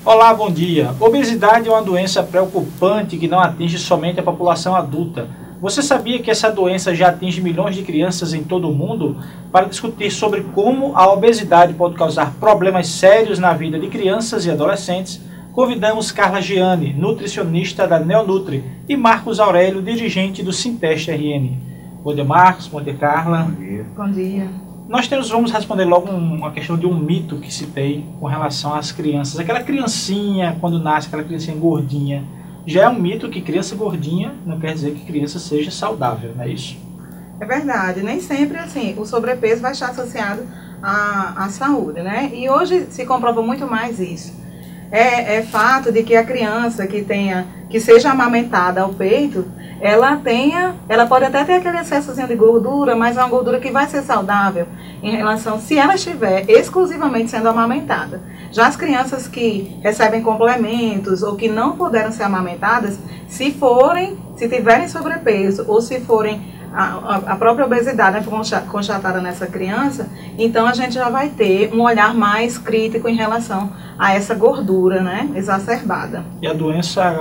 Olá, bom dia. Obesidade é uma doença preocupante que não atinge somente a população adulta. Você sabia que essa doença já atinge milhões de crianças em todo o mundo? Para discutir sobre como a obesidade pode causar problemas sérios na vida de crianças e adolescentes, convidamos Carla Gianni, nutricionista da Neonutri, e Marcos Aurélio, dirigente do Sinteste RN. Bom dia, Marcos. Bom dia, Carla. Bom dia. Bom dia. Vamos responder logo uma questão de um mito que se tem com relação às crianças. Aquela criancinha, quando nasce, aquela criancinha gordinha, já é um mito que criança gordinha não quer dizer que criança seja saudável, não é isso? É verdade, nem sempre assim, o sobrepeso vai estar associado à saúde, né? E hoje se comprova muito mais isso. É fato de que a criança que seja amamentada ao peito, ela pode até ter aquele excessozinho de gordura, mas é uma gordura que vai ser saudável em relação, se ela estiver exclusivamente sendo amamentada. Já as crianças que recebem complementos ou que não puderam ser amamentadas, se tiverem sobrepeso ou se forem a própria obesidade constatada nessa criança, então a gente já vai ter um olhar mais crítico em relação a essa gordura, né, exacerbada. E a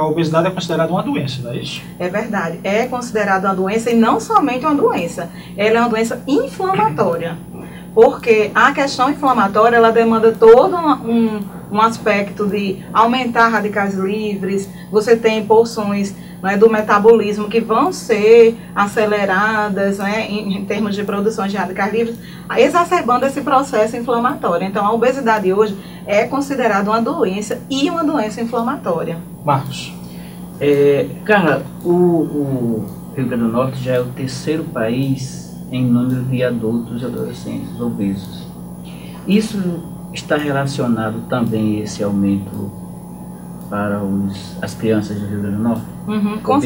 obesidade é considerada uma doença, não é isso? É verdade, é considerada uma doença e não somente uma doença, ela é uma doença inflamatória. Porque a questão inflamatória, ela demanda todo um aspecto de aumentar radicais livres, você tem porções, né, do metabolismo que vão ser aceleradas, né, em termos de produção de radicais livres, exacerbando esse processo inflamatório. Então, a obesidade hoje é considerada uma doença e uma doença inflamatória. Marcos. Carla, o Rio Grande do Norte já é o terceiro país em número de adultos e adolescentes obesos. Isso está relacionado também a esse aumento para as crianças do Rio Grande do Norte? Com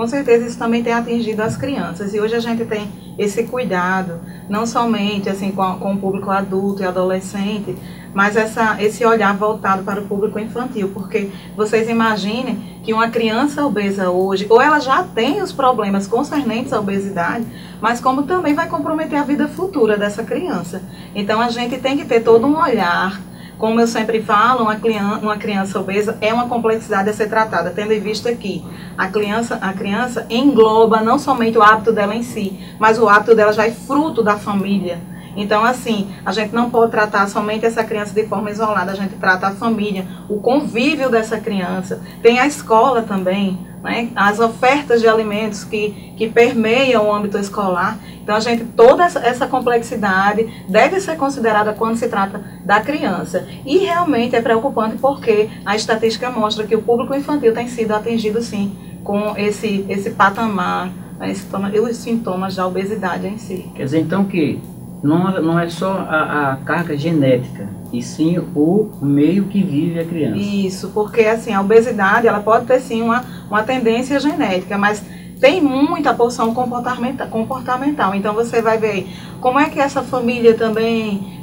certeza isso também tem atingido as crianças. E hoje a gente tem esse cuidado, não somente assim, com o público adulto e adolescente, mas esse olhar voltado para o público infantil, porque vocês imaginem que uma criança obesa hoje, ou ela já tem os problemas concernentes à obesidade, mas como também vai comprometer a vida futura dessa criança. Então a gente tem que ter todo um olhar. Como eu sempre falo, uma criança obesa é uma complexidade a ser tratada, tendo em vista que a criança engloba não somente o hábito dela em si, mas o hábito dela já é fruto da família. Então, assim, a gente não pode tratar somente essa criança de forma isolada, a gente trata a família, o convívio dessa criança, tem a escola também, né? As ofertas de alimentos que permeiam o âmbito escolar. Então, toda essa complexidade deve ser considerada quando se trata da criança. E realmente é preocupante porque a estatística mostra que o público infantil tem sido atingido, sim, com esse patamar, né, os sintomas da obesidade em si. Quer dizer, então, que não é só a carga genética, e sim o meio que vive a criança. Isso, porque assim, a obesidade ela pode ter sim uma tendência genética, mas tem muita porção comportamental. Então você vai ver como é que essa família também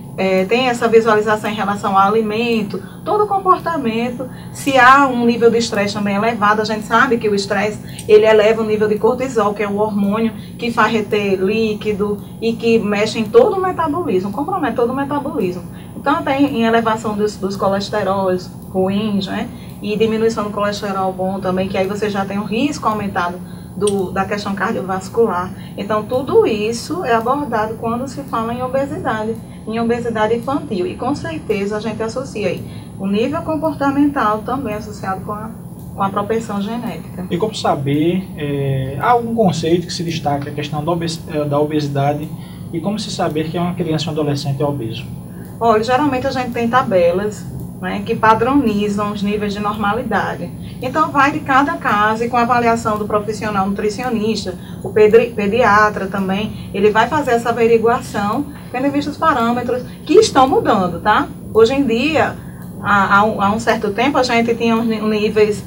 tem essa visualização em relação ao alimento, todo o comportamento. Se há um nível de estresse também elevado, a gente sabe que o estresse ele eleva o nível de cortisol, que é o hormônio que faz reter líquido e que mexe em todo o metabolismo, compromete todo o metabolismo. Então até em elevação dos colesteróis ruins, né? E diminuição do colesterol bom também, que aí você já tem um risco aumentado da questão cardiovascular. Então tudo isso é abordado quando se fala em obesidade infantil. E com certeza a gente associa aí o nível comportamental também associado com a propensão genética. E como saber, há algum conceito que se destaca a questão da obesidade e como se saber que uma criança ou um adolescente é obeso? Olha, geralmente a gente tem tabelas, né, que padronizam os níveis de normalidade. Então vai de cada caso e com a avaliação do profissional nutricionista, o pediatra também, ele vai fazer essa averiguação tendo em vista os parâmetros que estão mudando, tá? Hoje em dia, há um certo tempo, a gente tinha níveis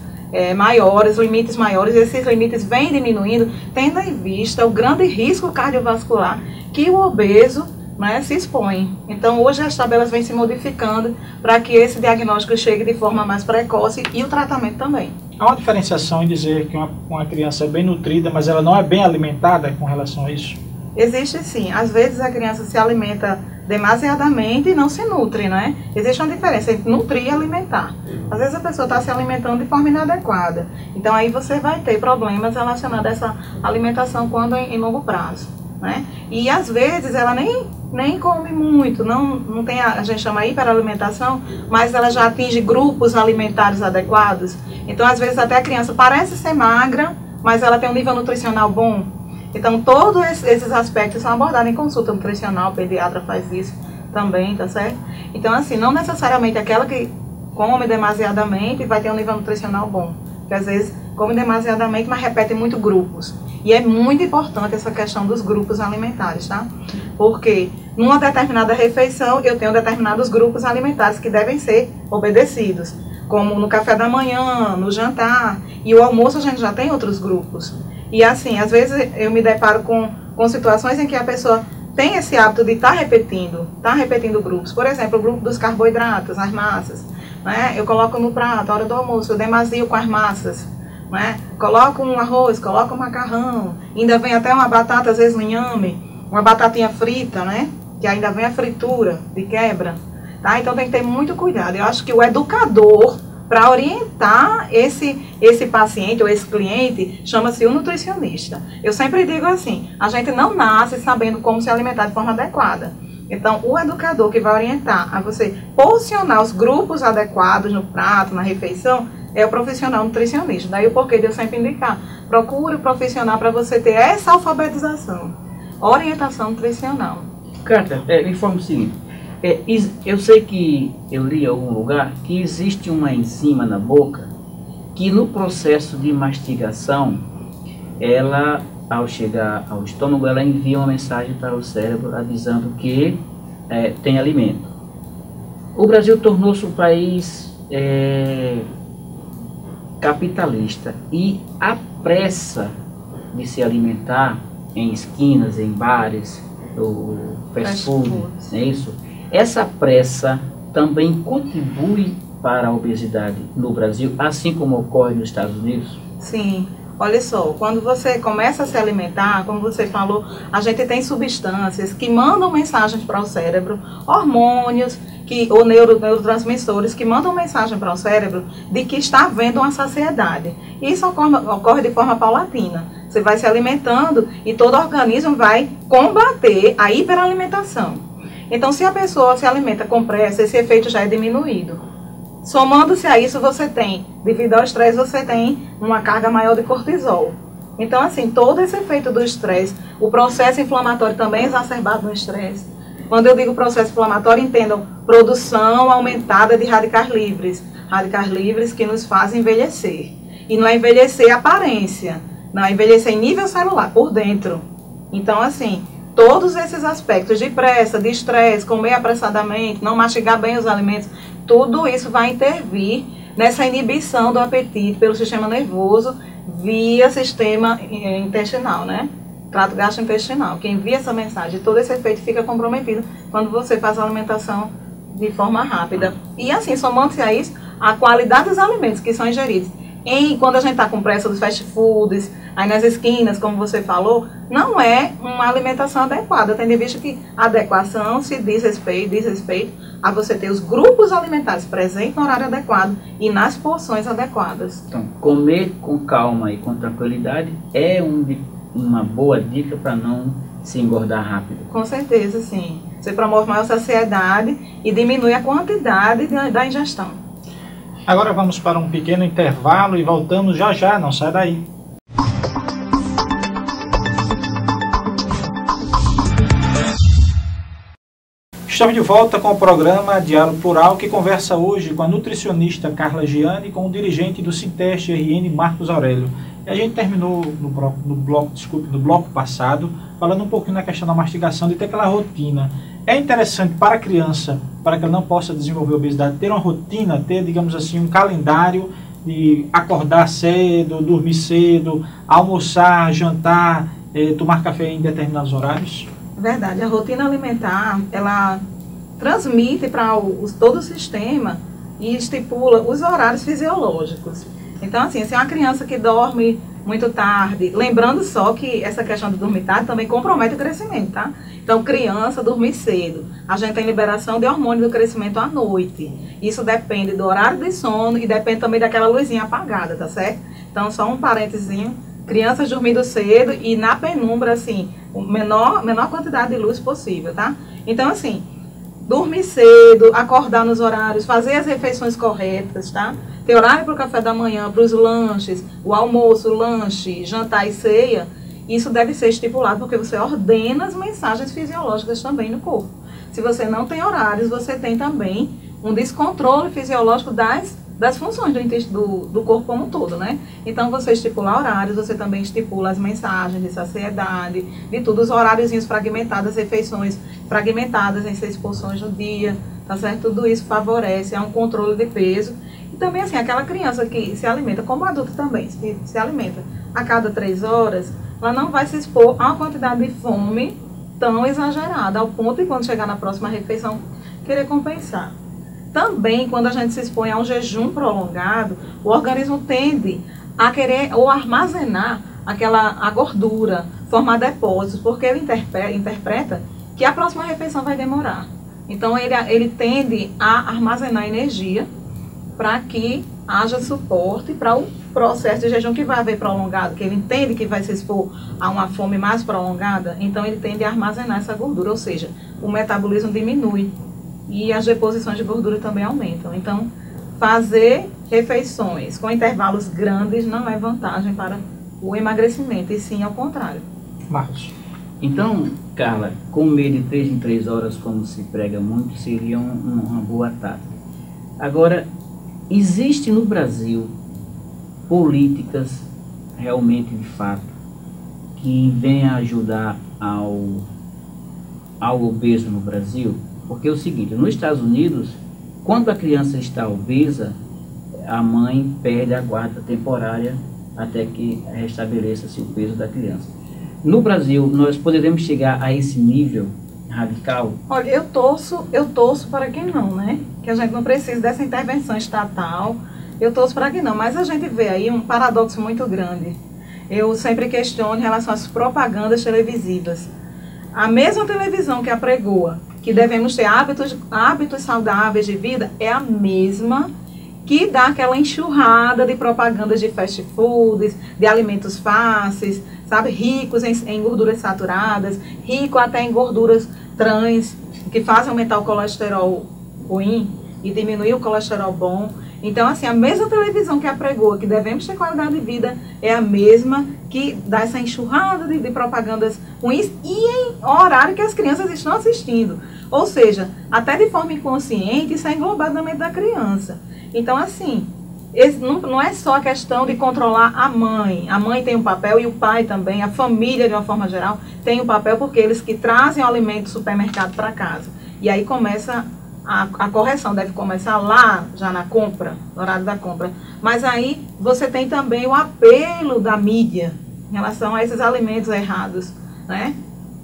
maiores, limites maiores, e esses limites vêm diminuindo, tendo em vista o grande risco cardiovascular que o obeso, né, se expõe. Então hoje as tabelas vêm se modificando para que esse diagnóstico chegue de forma mais precoce e o tratamento também. Há uma diferenciação em dizer que uma criança é bem nutrida, mas ela não é bem alimentada com relação a isso? Existe sim. Às vezes a criança se alimenta demasiadamente e não se nutre, né? Existe uma diferença entre nutrir e alimentar. Às vezes a pessoa está se alimentando de forma inadequada. Então aí você vai ter problemas relacionados a essa alimentação quando em longo prazo, né? E às vezes ela nem come muito, não tem, a gente chama hiperalimentação, mas ela já atinge grupos alimentares adequados. Então às vezes até a criança parece ser magra, mas ela tem um nível nutricional bom. Então, todos esses aspectos são abordados em consulta nutricional, o pediatra faz isso também, tá certo? Então, assim, não necessariamente aquela que come demasiadamente vai ter um nível nutricional bom. Porque às vezes come demasiadamente, mas repete muito grupos. E é muito importante essa questão dos grupos alimentares, tá? Porque numa determinada refeição eu tenho determinados grupos alimentares que devem ser obedecidos. Como no café da manhã, no jantar, e o almoço a gente já tem outros grupos. E assim, às vezes eu me deparo com situações em que a pessoa tem esse hábito de estar repetindo grupos. Por exemplo, o grupo dos carboidratos, as massas, né? Eu coloco no prato, a hora do almoço, eu demasio com as massas, né? Coloco um arroz, coloco um macarrão, ainda vem até uma batata, às vezes um inhame, uma batatinha frita, né? Que ainda vem a fritura de quebra, tá? Então tem que ter muito cuidado. Eu acho que o educador, para orientar esse paciente ou esse cliente, chama-se o nutricionista. Eu sempre digo assim, a gente não nasce sabendo como se alimentar de forma adequada. Então, o educador que vai orientar a você posicionar os grupos adequados no prato, na refeição, é o profissional nutricionista. Daí o porquê de eu sempre indicar, procure o profissional para você ter essa alfabetização, orientação nutricional. Carta, me informa o seguinte. Eu sei que eu li em algum lugar que existe uma enzima na boca que no processo de mastigação, ela, ao chegar ao estômago, ela envia uma mensagem para o cérebro avisando que tem alimento. O Brasil tornou-se um país capitalista e a pressa de se alimentar em esquinas, em bares, o fast food, é isso? Essa pressa também contribui para a obesidade no Brasil, assim como ocorre nos Estados Unidos? Sim. Olha só, quando você começa a se alimentar, como você falou, a gente tem substâncias que mandam mensagens para o cérebro, hormônios ou neurotransmissores que mandam mensagem para o cérebro de que está havendo uma saciedade. Isso ocorre de forma paulatina. Você vai se alimentando e todo o organismo vai combater a hiperalimentação. Então, se a pessoa se alimenta com pressa, esse efeito já é diminuído. Somando-se a isso, você tem, devido ao estresse, você tem uma carga maior de cortisol. Então, assim, todo esse efeito do estresse, o processo inflamatório também é exacerbado no estresse. Quando eu digo processo inflamatório, entendam, produção aumentada de radicais livres que nos fazem envelhecer. E não é envelhecer a aparência, não é envelhecer em nível celular, por dentro. Então, assim, todos esses aspectos de pressa, de estresse, comer apressadamente, não mastigar bem os alimentos, tudo isso vai intervir nessa inibição do apetite pelo sistema nervoso via sistema intestinal, né? Trato gastrointestinal, que envia essa mensagem. Todo esse efeito fica comprometido quando você faz a alimentação de forma rápida. E assim, somando-se a isso, a qualidade dos alimentos que são ingeridos. Quando a gente está com pressa dos fast foods, aí nas esquinas, como você falou, não é uma alimentação adequada, tendo em vista que a adequação se diz respeito a você ter os grupos alimentares presentes no horário adequado e nas porções adequadas. Então, comer com calma e com tranquilidade é uma boa dica para não se engordar rápido. Com certeza, sim. Você promove maior saciedade e diminui a quantidade da ingestão. Agora vamos para um pequeno intervalo e voltamos já já, não sai daí. Estamos de volta com o programa Diálogo Plural, que conversa hoje com a nutricionista Carla Gianni e com o dirigente do Sinteste RN, Marcos Aurélio. E a gente terminou no bloco passado, falando um pouquinho na questão da mastigação, de ter aquela rotina. É interessante para a criança, para que ela não possa desenvolver obesidade, ter uma rotina, ter, digamos assim, um calendário de acordar cedo, dormir cedo, almoçar, jantar, tomar café em determinados horários? Verdade, a rotina alimentar, ela transmite para todo o sistema e estipula os horários fisiológicos. Então, assim, se é uma criança que dorme muito tarde. Lembrando só que essa questão de dormir tarde também compromete o crescimento, tá? Então, criança dormir cedo. A gente tem liberação de hormônio do crescimento à noite. Isso depende do horário de sono e depende também daquela luzinha apagada, tá certo? Então, só um parentezinho. Crianças dormindo cedo e na penumbra, assim, menor quantidade de luz possível, tá? Então, assim, dormir cedo, acordar nos horários, fazer as refeições corretas, tá? Ter horário para o café da manhã, para os lanches, o almoço, o lanche, jantar e ceia, isso deve ser estipulado porque você ordena as mensagens fisiológicas também no corpo. Se você não tem horários, você tem também um descontrole fisiológico das funções do corpo como um todo, né? Então, você estipula horários, você também estipula as mensagens de saciedade, de tudo, os horáriozinhos fragmentados, as refeições fragmentadas em 6 porções no dia, tá certo? Tudo isso favorece a um controle de peso. E também, assim, aquela criança que se alimenta, como adulto também, se alimenta a cada 3 horas, ela não vai se expor a uma quantidade de fome tão exagerada, ao ponto de quando chegar na próxima refeição, querer compensar. Também, quando a gente se expõe a um jejum prolongado, o organismo tende a querer ou armazenar a gordura, formar depósitos, porque ele interpreta que a próxima refeição vai demorar. Então, ele tende a armazenar energia para que haja suporte para o processo de jejum que vai haver prolongado, que ele entende que vai se expor a uma fome mais prolongada, então ele tende a armazenar essa gordura, ou seja, o metabolismo diminui. E as deposições de gordura também aumentam. Então, fazer refeições com intervalos grandes não é vantagem para o emagrecimento, e sim ao contrário. Marcos. Então, Carla, comer de 3 em 3 horas, como se prega muito, seria uma boa tática. Agora, existe no Brasil políticas realmente, de fato, que venham ajudar ao obeso no Brasil? Porque é o seguinte, nos Estados Unidos, quando a criança está obesa, a mãe perde a guarda temporária até que restabeleça-se o peso da criança. No Brasil, nós poderemos chegar a esse nível radical? Olha, eu torço para que não, né? Que a gente não precise dessa intervenção estatal, eu torço para que não, mas a gente vê aí um paradoxo muito grande. Eu sempre questiono em relação às propagandas televisivas. A mesma televisão que apregoa que devemos ter hábitos saudáveis de vida é a mesma que dá aquela enxurrada de propagandas de fast foods, de alimentos fáceis, sabe, ricos em gorduras saturadas, rico até em gorduras trans, que fazem aumentar o colesterol ruim e diminuir o colesterol bom. Então, assim, a mesma televisão que apregoa que devemos ter qualidade de vida é a mesma que dá essa enxurrada de propagandas ruins e em horário que as crianças estão assistindo. Ou seja, até de forma inconsciente, isso é englobado na mente da criança. Então, assim, não é só a questão de controlar a mãe. A mãe tem um papel e o pai também, a família de uma forma geral tem um papel, porque eles que trazem o alimento do supermercado para casa. E aí começa a correção, deve começar lá, já na compra, no horário da compra. Mas aí você tem também o apelo da mídia em relação a esses alimentos errados, né?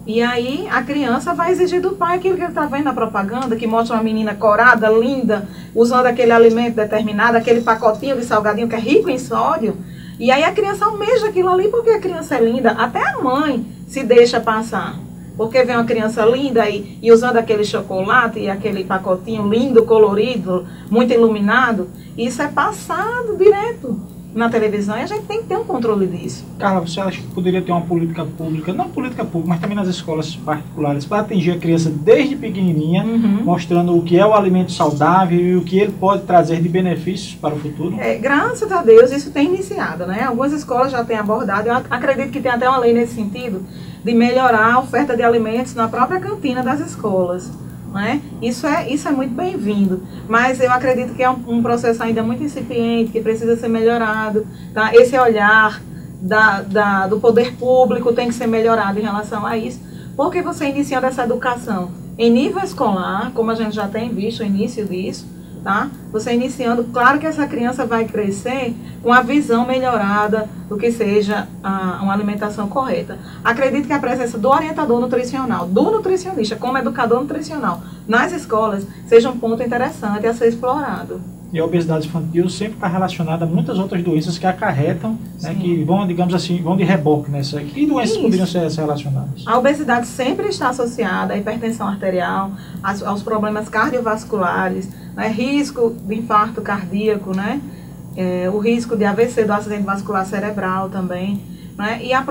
E aí a criança vai exigir do pai aquilo que ele está vendo na propaganda, que mostra uma menina corada, linda, usando aquele alimento determinado, aquele pacotinho de salgadinho que é rico em sódio. E aí a criança almeja aquilo ali porque a criança é linda. Até a mãe se deixa passar. Porque vem uma criança linda e usando aquele chocolate e aquele pacotinho lindo, colorido, muito iluminado, isso é passado direto na televisão e a gente tem que ter um controle disso. Carla, você acha que poderia ter uma política pública, não política pública, mas também nas escolas particulares, para atingir a criança desde pequenininha, mostrando o que é o alimento saudável e o que ele pode trazer de benefícios para o futuro? Graças a Deus isso tem iniciado, né? Algumas escolas já têm abordado, eu acredito que tem até uma lei nesse sentido, de melhorar a oferta de alimentos na própria cantina das escolas. Né? Isso é muito bem-vindo, mas eu acredito que é um processo ainda muito incipiente, que precisa ser melhorado, tá? Esse olhar do poder público tem que ser melhorado em relação a isso, porque você iniciando essa educação em nível escolar, como a gente já tem visto o início disso, tá? Você iniciando, claro que essa criança vai crescer com a visão melhorada do que seja uma alimentação correta. Acredito que a presença do orientador nutricional, do nutricionista como educador nutricional nas escolas seja um ponto interessante a ser explorado. E a obesidade infantil sempre está relacionada a muitas outras doenças que acarretam, né, que vão, digamos assim, vão de reboque nessa. Que doenças poderiam ser relacionadas? A obesidade sempre está associada à hipertensão arterial, aos problemas cardiovasculares, né, risco de infarto cardíaco, né, o risco de AVC, do acidente vascular cerebral também, né, e o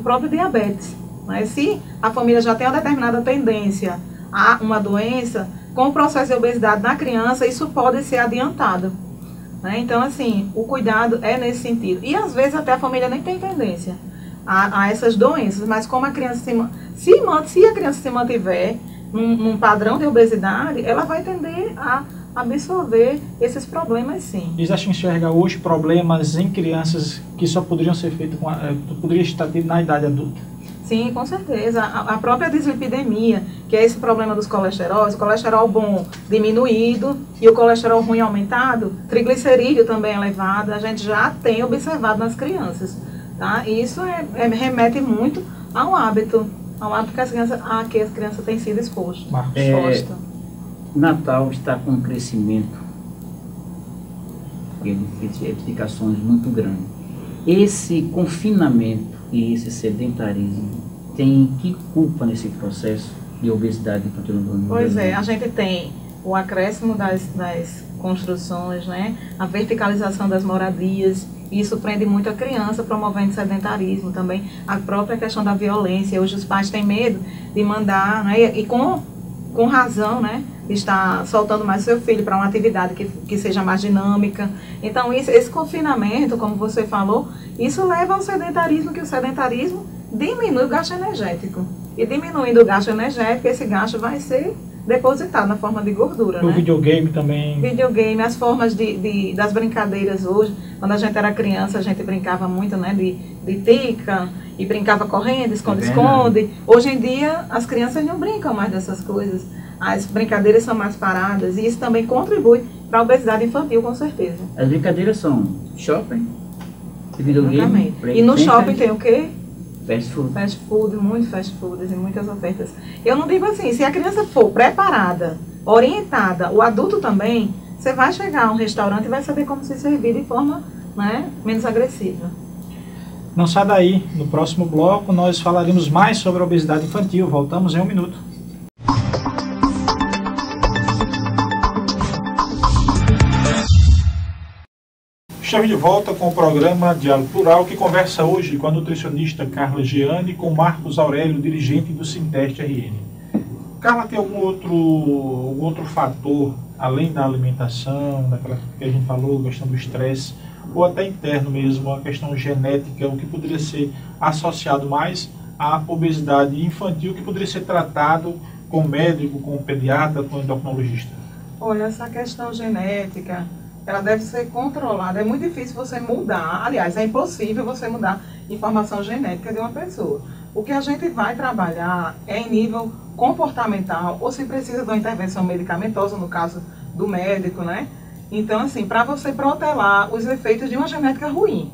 próprio diabetes. Né, se a família já tem uma determinada tendência a uma doença, com o processo de obesidade na criança, isso pode ser adiantado. Né? Então, assim, o cuidado é nesse sentido. E, às vezes, até a família nem tem tendência a essas doenças, mas como a criança se a criança se mantiver num padrão de obesidade, ela vai tender a absorver esses problemas, sim. Vocês acham que enxerga hoje problemas em crianças que só poderiam ser feitos, poderia estar tendo na idade adulta? Sim, com certeza. A própria dislipidemia, que é esse problema dos colesteróis, o colesterol bom diminuído e o colesterol ruim aumentado, triglicerídeo também elevado, a gente já tem observado nas crianças. Tá? E isso remete muito ao hábito que as crianças têm sido expostas. Natal está com um crescimento de edificações muito grande. Esse confinamento e esse sedentarismo tem que culpa nesse processo de obesidade infantil no Brasil? Pois é, a gente tem o acréscimo das construções, né? A verticalização das moradias, isso prende muito a criança, promovendo sedentarismo também, a própria questão da violência. Hoje os pais têm medo de mandar, né? E com razão, né? Está soltando mais o seu filho para uma atividade que seja mais dinâmica. Então, esse confinamento, como você falou, isso leva ao sedentarismo, que o sedentarismo diminui o gasto energético. E diminuindo o gasto energético, esse gasto vai ser depositado na forma de gordura. O né? videogame também. Videogame, as formas das brincadeiras hoje. Quando a gente era criança, a gente brincava muito, né, de tica, e brincava correndo, esconde-esconde. Hoje em dia, as crianças não brincam mais dessas coisas. As brincadeiras são mais paradas e isso também contribui para a obesidade infantil, com certeza. As brincadeiras são shopping, videogame. E no shopping tem o quê? Fast food. Fast food, muito fast food e muitas ofertas. Eu não digo assim, se a criança for preparada, orientada, o adulto também, você vai chegar a um restaurante e vai saber como se servir de forma, né, menos agressiva. Não sai daí. No próximo bloco nós falaremos mais sobre a obesidade infantil. Voltamos em 1 minuto. Estamos de volta com o programa Diálogo Plural, que conversa hoje com a nutricionista Carla Gianni e com Marcos Aurélio, dirigente do Sinteste RN. Carla, tem algum outro fator, além da alimentação, daquela que a gente falou, a questão do estresse, ou até interno mesmo, a questão genética, o que poderia ser associado mais à obesidade infantil, que poderia ser tratado com o médico, com o pediatra, com o endocrinologista? Olha, essa questão genética, ela deve ser controlada. É muito difícil você mudar, aliás, é impossível você mudar informação genética de uma pessoa. O que a gente vai trabalhar é em nível comportamental, ou se precisa de uma intervenção medicamentosa, no caso do médico, né? Então, assim, para você protelar os efeitos de uma genética ruim.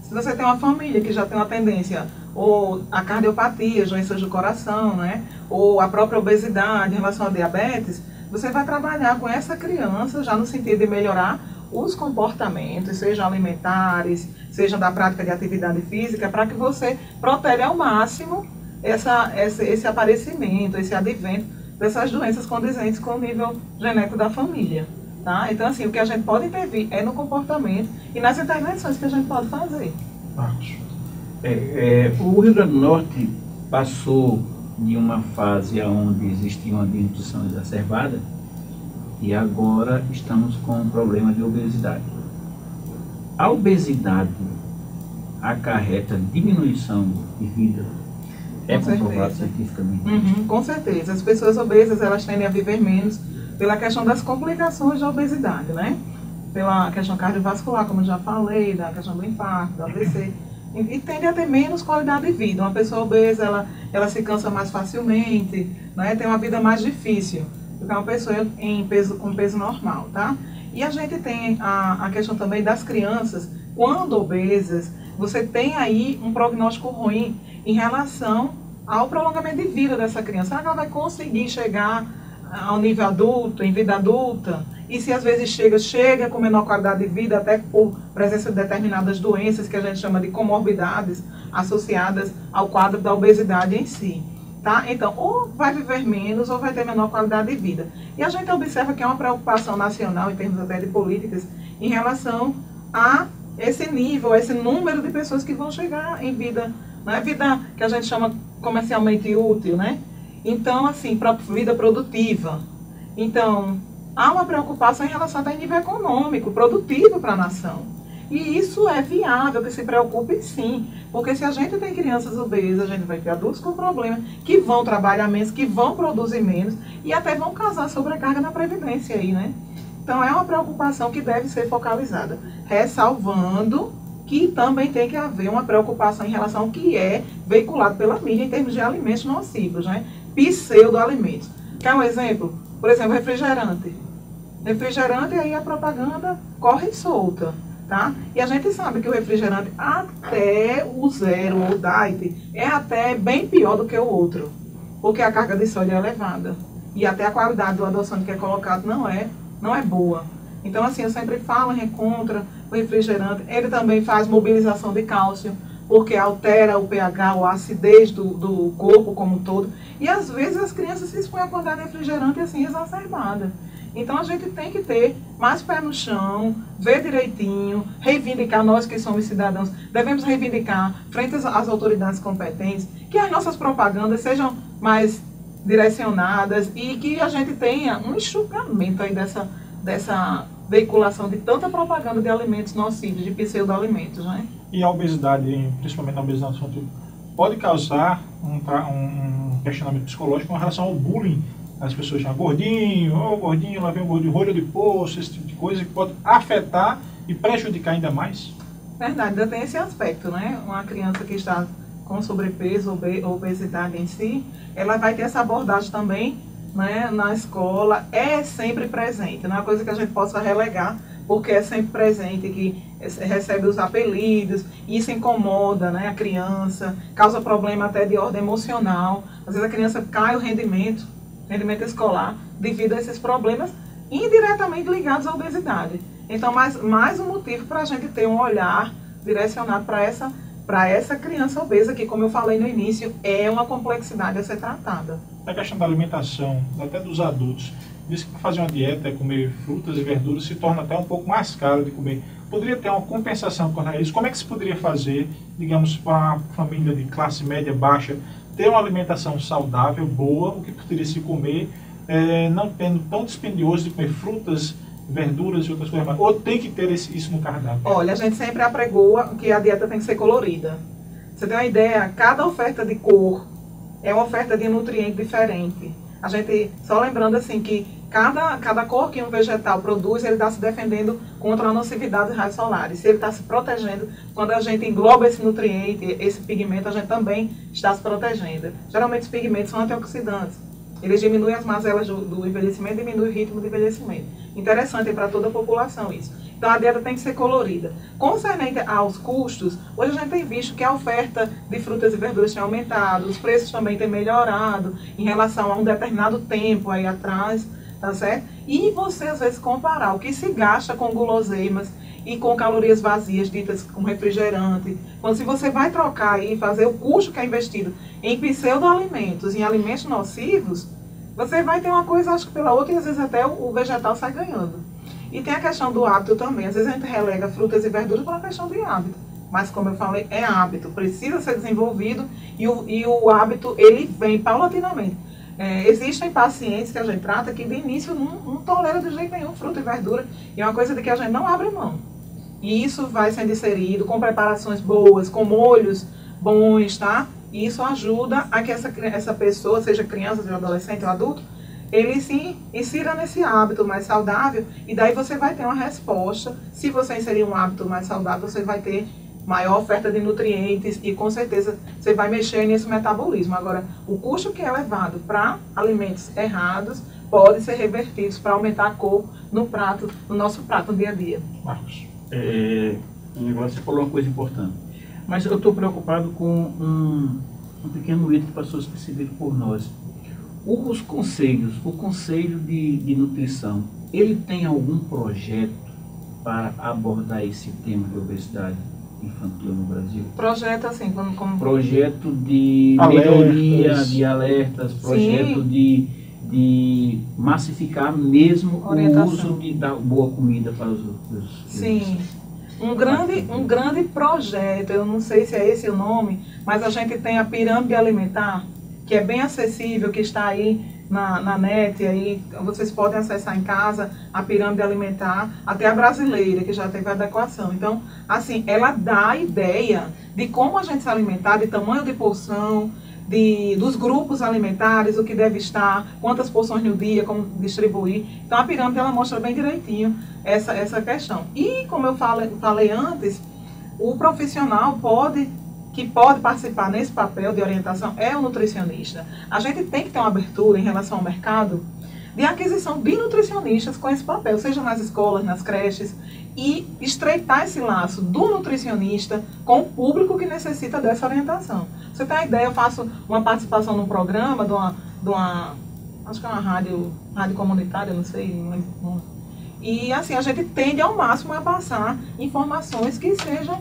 Se você tem uma família que já tem uma tendência, ou a cardiopatia, doenças do coração, né? Ou a própria obesidade em relação à diabetes, você vai trabalhar com essa criança já no sentido de melhorar os comportamentos, sejam alimentares, sejam da prática de atividade física, para que você proteja ao máximo esse aparecimento, esse advento dessas doenças condizentes com o nível genético da família. Tá? Então, assim, o que a gente pode intervir é no comportamento e nas intervenções que a gente pode fazer. Marcos. O Rio Grande do Norte passou de uma fase onde existia uma desnutrição exacerbada e agora estamos com um problema de obesidade. A obesidade acarreta diminuição de vida? É comprovado cientificamente? Com certeza. As pessoas obesas, elas tendem a viver menos pela questão das complicações da obesidade, né? Pela questão cardiovascular, como eu já falei, da questão do infarto, do AVC. E tende a ter menos qualidade de vida. Uma pessoa obesa, ela se cansa mais facilmente, né? Tem uma vida mais difícil do que uma pessoa com peso normal, tá? E a gente tem a questão também das crianças, quando obesas, você tem aí um prognóstico ruim em relação ao prolongamento de vida dessa criança. Será que ela vai conseguir chegar ao nível adulto, em vida adulta? e se às vezes chega com menor qualidade de vida, até por presença de determinadas doenças que a gente chama de comorbidades associadas ao quadro da obesidade em si. Tá? Então, ou vai viver menos ou vai ter menor qualidade de vida. E a gente observa que é uma preocupação nacional, em termos até de políticas, em relação a esse nível, esse número de pessoas que vão chegar em vida, né? Vida que a gente chama comercialmente útil, né? Então, assim, para vida produtiva. Então, há uma preocupação em relação até em nível econômico, produtivo para a nação. E isso é viável, que se preocupe sim, porque se a gente tem crianças obesas, a gente vai ter adultos com problemas, que vão trabalhar menos, que vão produzir menos, e até vão causar sobrecarga na Previdência aí, né? Então é uma preocupação que deve ser focalizada, ressalvando que também tem que haver uma preocupação em relação ao que é veiculado pela mídia em termos de alimentos nocivos, né? Pseudo-alimentos. Quer um exemplo? Por exemplo, refrigerante. Refrigerante, aí a propaganda corre solta. Tá? E a gente sabe que o refrigerante, até o zero ou o diet, é até bem pior do que o outro, porque a carga de sódio é elevada e até a qualidade do adoçante que é colocado não é boa. Então, assim, eu sempre falo contra o refrigerante. Ele também faz mobilização de cálcio, porque altera o pH, a acidez do corpo como um todo. E às vezes as crianças se expõem a quantidade de refrigerante assim exacerbada. Então a gente tem que ter mais pé no chão, ver direitinho, reivindicar, nós que somos cidadãos, devemos reivindicar frente às autoridades competentes, que as nossas propagandas sejam mais direcionadas e que a gente tenha um enxugamento aí dessa veiculação de tanta propaganda de alimentos nocivos, de pseudo-alimentos, né? E a obesidade, principalmente a obesidade infantil, pode causar um questionamento psicológico com relação ao bullying. As pessoas chamam gordinho, lá vem um gordinho, rolho de poço, esse tipo de coisa que pode afetar e prejudicar ainda mais? Verdade, ainda tem esse aspecto, né? Uma criança que está com sobrepeso ou obesidade em si, ela vai ter essa abordagem também, né, na escola, é sempre presente, não é uma coisa que a gente possa relegar, porque é sempre presente, que recebe os apelidos, isso incomoda, né, a criança, causa problema até de ordem emocional, às vezes a criança cai o rendimento escolar devido a esses problemas indiretamente ligados à obesidade. Então, mais um motivo para a gente ter um olhar direcionado para essa criança obesa, que, como eu falei no início, é uma complexidade a ser tratada. A questão da alimentação, até dos adultos, diz que para fazer uma dieta, comer frutas e verduras, se torna até um pouco mais caro de comer. Poderia ter uma compensação com isso? Como é que se poderia fazer, digamos, para a família de classe média baixa, ter uma alimentação saudável, boa, o que poderia se comer, não tendo tão dispendioso de comer frutas, verduras e outras coisas mais? Ou tem que ter isso no cardápio? Olha, a gente sempre apregoa que a dieta tem que ser colorida. Você tem uma ideia? Cada oferta de cor é uma oferta de nutriente diferente. A gente, só lembrando assim, que cada cor que um vegetal produz, ele está se defendendo contra a nocividade dos raios solares. Se ele está se protegendo, quando a gente engloba esse nutriente, esse pigmento, a gente também está se protegendo. Geralmente os pigmentos são antioxidantes. Eles diminuem as mazelas do envelhecimento, diminuem o ritmo do envelhecimento. Interessante para toda a população isso. Então a dieta tem que ser colorida. Concernente aos custos, hoje a gente tem visto que a oferta de frutas e verduras tem aumentado, os preços também têm melhorado em relação a um determinado tempo aí atrás, tá certo? E você às vezes comparar o que se gasta com guloseimas e com calorias vazias, ditas com refrigerante. Quando se você vai trocar e fazer o custo que é investido em pseudoalimentos, em alimentos nocivos, você vai ter uma coisa, acho que pela outra, e às vezes até o vegetal sai ganhando. E tem a questão do hábito também. Às vezes a gente relega frutas e verduras por uma questão de hábito. Mas como eu falei, é hábito, precisa ser desenvolvido e o hábito, ele vem paulatinamente. Existem pacientes que a gente trata que de início não tolera de jeito nenhum fruta e verdura. E é uma coisa de que a gente não abre mão. E isso vai sendo inserido com preparações boas, com molhos bons, tá? E isso ajuda a que essa pessoa, seja criança, seja adolescente ou adulto, ele se insira nesse hábito mais saudável. E daí você vai ter uma resposta. Se você inserir um hábito mais saudável, você vai ter maior oferta de nutrientes e com certeza você vai mexer nesse metabolismo. Agora, o custo que é levado para alimentos errados pode ser revertido para aumentar a cor no nosso prato no dia a dia. Marcos. Você falou uma coisa importante, mas eu estou preocupado com um pequeno item que passou percebido por nós. Os conselhos, o conselho de nutrição, ele tem algum projeto para abordar esse tema de obesidade infantil no Brasil? Projeto assim, como... Projeto de melhoria, de alertas, projeto de massificar mesmo o uso da boa comida para os Sim. Um grande projeto, eu não sei se é esse o nome, mas a gente tem a pirâmide alimentar, que é bem acessível, que está aí na net, aí vocês podem acessar em casa a pirâmide alimentar, até a brasileira, que já teve adequação. Então, assim, ela dá a ideia de como a gente se alimentar, de tamanho de porção, dos grupos alimentares, o que deve estar, quantas porções no dia, como distribuir. Então, a pirâmide ela mostra bem direitinho essa questão. E, como eu falei antes, o profissional que pode participar nesse papel de orientação é o nutricionista. A gente tem que ter uma abertura em relação ao mercado de aquisição de nutricionistas com esse papel, seja nas escolas, nas creches, e estreitar esse laço do nutricionista com o público que necessita dessa orientação. Você tem uma ideia, eu faço uma participação num programa de uma acho que é uma rádio comunitária, não sei, e assim, a gente tende ao máximo a passar informações que sejam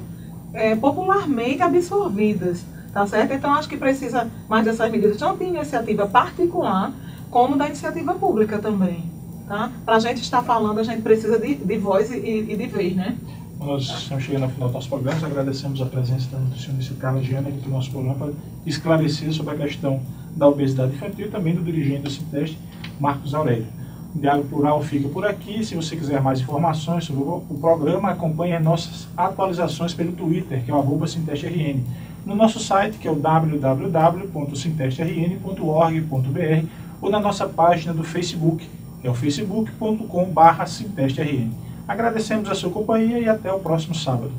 popularmente absorvidas, tá certo? Então, acho que precisa mais dessas medidas, tanto de iniciativa particular, como da iniciativa pública também, tá? Para a gente estar falando, a gente precisa de voz e de vez, né? Nós estamos chegando ao final do nosso programa, agradecemos a presença da nutricionista Carla Giana aqui no nosso programa para esclarecer sobre a questão da obesidade infantil e também do dirigente do Sinteste, Marcos Aurélio. O Diálogo Plural fica por aqui. Se você quiser mais informações sobre o programa, acompanhe as nossas atualizações pelo Twitter, que é o @SintesteRN. No nosso site, que é o www.sintesterrn.org.br, ou na nossa página do Facebook, que é o facebook.com/SintesteRN. Agradecemos a sua companhia e até o próximo sábado.